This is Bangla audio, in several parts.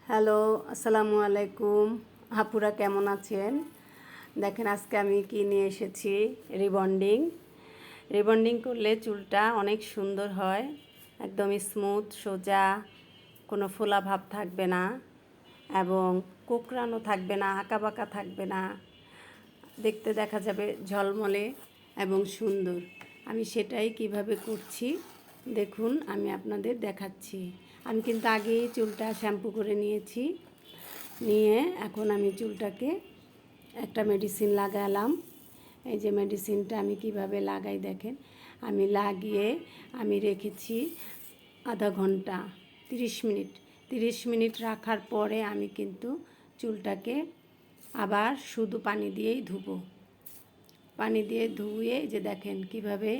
হ্যালো, আসসালামু আলাইকুম। আপুরা কেমন আছেন? দেখেন আজকে আমি কি নিয়ে এসেছি, রিবন্ডিং। রিবন্ডিং করলে চুলটা অনেক সুন্দর হয়, একদম স্মুথ সোজা, কোনো ফোলা ভাব থাকবে না এবং কোঁকড়ানো থাকবে না, আঁকাবাঁকা থাকবে না, দেখতে দেখা যাবে ঝলমলে এবং সুন্দর। আমি সেটাই কিভাবে করছি দেখুন, আমি আপনাদের দেখাচ্ছি। আমি কিন্তু আগেই চুলটা শ্যাম্পু করে নিয়েছি, নিয়ে এখন আমি চুলটাকে একটা মেডিসিন লাগালাম। এই যে মেডিসিনটা আমি কিভাবে লাগাই দেখেন, আমি লাগিয়ে আমি রেখেছি আধা ঘন্টা, 30 মিনিট। 30 মিনিট রাখার পরে আমি কিন্তু চুলটাকে আবার শুধু পানি দিয়েই ধুবো। পানি দিয়ে ধুয়ে যে দেখেন কিভাবে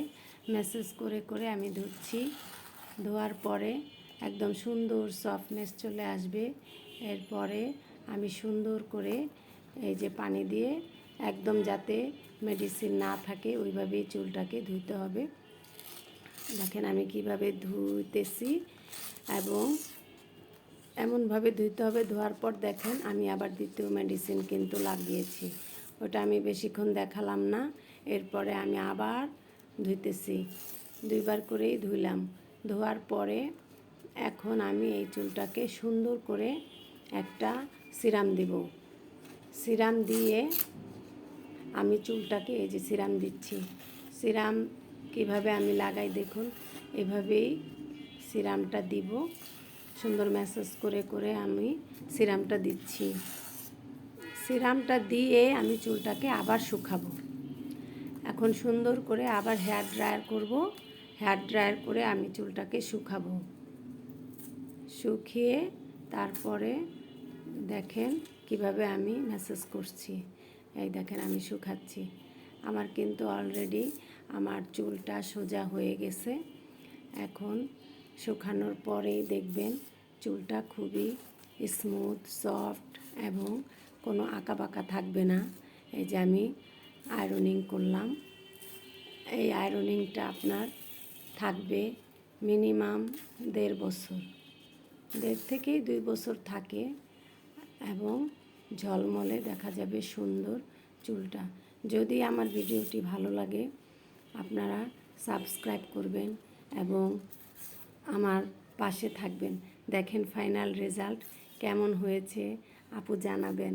ম্যাসেজ করে করে আমি ধুচ্ছি। ধোয়ার পরে একদম সুন্দর সফটনেস চলে আসবে। এরপরে আমি সুন্দর করে এই যে পানি দিয়ে একদম যাতে মেডিসিন না থাকে ওইভাবেই চুলটাকে ধুইতে হবে। দেখেন আমি কিভাবে ধুইতেছি এবং এমনভাবে ধুইতে হবে। ধোয়ার পর দেখেন আমি আবার দ্বিতীয় মেডিসিন কিন্তু লাগিয়েছি, ওটা আমি বেশিক্ষণ দেখালাম না। এরপরে আমি আবার ধুইতেছি, 2বার করেই ধুইলাম। ধোয়ার পরে এখন আমি এই চুলটাকে সুন্দর করে একটা সিরাম দিব। সিরাম দিয়ে আমি চুলটাকে এই যে সিরাম দিচ্ছি। সিরাম কিভাবে আমি লাগাই দেখুন, এভাবেই সিরামটা দিব। সুন্দর ম্যাসাজ করে করে আমি সিরামটা দিচ্ছি। সিরামটা দিয়ে আমি চুলটাকে আবার শুকাবো। এখন সুন্দর করে আবার হেয়ার ড্রায়ার করব। হেয়ার ড্রায়ার করে আমি চুলটাকে শুকাবো। শুকিয়ে তারপরে দেখেন কিভাবে আমি ম্যাসাজ করছি। এই দেখেন আমি শুকাচ্ছি। আমার কিন্তু অলরেডি আমার চুলটা সোজা হয়ে গেছে। এখন শুকানোর পরেই দেখবেন চুলটা খুবই স্মুথ সফট এবং কোনো আঁকাবাঁকা থাকবে না। এই যে আমি আয়রনিং করলাম। এই আয়রনিংটা আপনার থাকবে মিনিমাম 1.5 বছর, 1.5 থেকে 2 বছর থাকে এবং ঝলমলে দেখা যাবে সুন্দর চুলটা। যদি আমার ভিডিওটি ভালো লাগে আপনারা সাবস্ক্রাইব করবেন এবং আমার পাশে থাকবেন। দেখেন ফাইনাল রেজাল্ট কেমন হয়েছে আপু জানাবেন।